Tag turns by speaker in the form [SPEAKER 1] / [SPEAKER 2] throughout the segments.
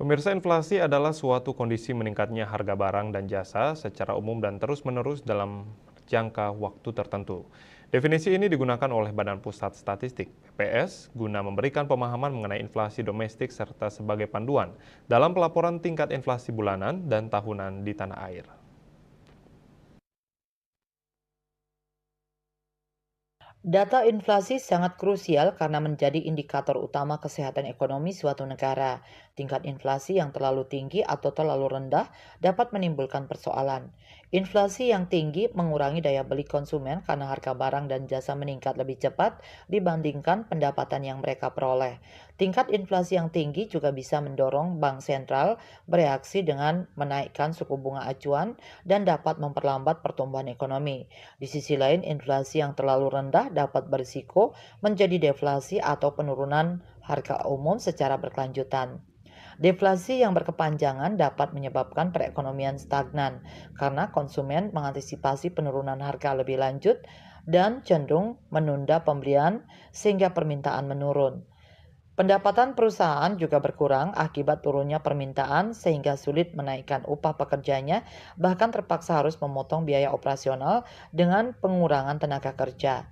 [SPEAKER 1] Pemirsa, inflasi adalah suatu kondisi meningkatnya harga barang dan jasa secara umum dan terus-menerus dalam jangka waktu tertentu. Definisi ini digunakan oleh Badan Pusat Statistik (BPS) guna memberikan pemahaman mengenai inflasi domestik serta sebagai panduan dalam pelaporan tingkat inflasi bulanan dan tahunan di tanah air.
[SPEAKER 2] Data inflasi sangat krusial karena menjadi indikator utama kesehatan ekonomi suatu negara. Tingkat inflasi yang terlalu tinggi atau terlalu rendah dapat menimbulkan persoalan. Inflasi yang tinggi mengurangi daya beli konsumen karena harga barang dan jasa meningkat lebih cepat dibandingkan pendapatan yang mereka peroleh. Tingkat inflasi yang tinggi juga bisa mendorong bank sentral bereaksi dengan menaikkan suku bunga acuan dan dapat memperlambat pertumbuhan ekonomi. Di sisi lain, inflasi yang terlalu rendah dapat berisiko menjadi deflasi atau penurunan harga umum secara berkelanjutan. Deflasi yang berkepanjangan dapat menyebabkan perekonomian stagnan karena konsumen mengantisipasi penurunan harga lebih lanjut dan cenderung menunda pembelian sehingga permintaan menurun. Pendapatan perusahaan juga berkurang akibat turunnya permintaan sehingga sulit menaikkan upah pekerjanya, bahkan terpaksa harus memotong biaya operasional dengan pengurangan tenaga kerja.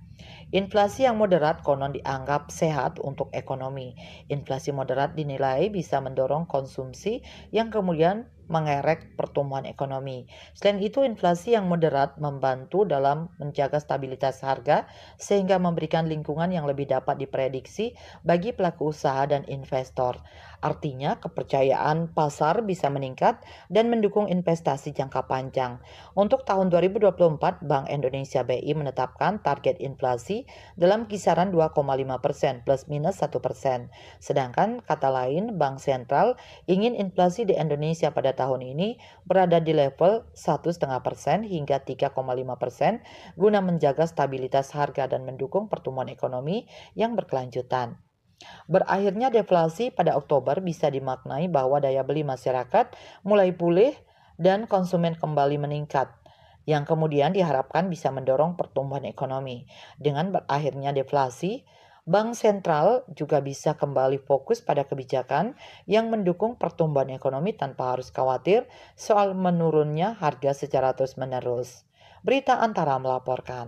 [SPEAKER 2] Inflasi yang moderat konon dianggap sehat untuk ekonomi. Inflasi moderat dinilai bisa mendorong konsumsi yang kemudian mengerek pertumbuhan ekonomi. Selain itu, inflasi yang moderat membantu dalam menjaga stabilitas harga sehingga memberikan lingkungan yang lebih dapat diprediksi bagi pelaku usaha dan investor. Artinya, kepercayaan pasar bisa meningkat dan mendukung investasi jangka panjang. Untuk tahun 2024, Bank Indonesia (BI) menetapkan target inflasi dalam kisaran 2,5% plus minus 1%. Sedangkan kata lain, Bank Sentral ingin inflasi di Indonesia pada tahun ini berada di level 1,5% hingga 3,5% guna menjaga stabilitas harga dan mendukung pertumbuhan ekonomi yang berkelanjutan. Berakhirnya deflasi pada Oktober bisa dimaknai bahwa daya beli masyarakat mulai pulih dan konsumen kembali meningkat, yang kemudian diharapkan bisa mendorong pertumbuhan ekonomi. Dengan berakhirnya deflasi, Bank sentral juga bisa kembali fokus pada kebijakan yang mendukung pertumbuhan ekonomi tanpa harus khawatir soal menurunnya harga secara terus-menerus. Berita Antara melaporkan.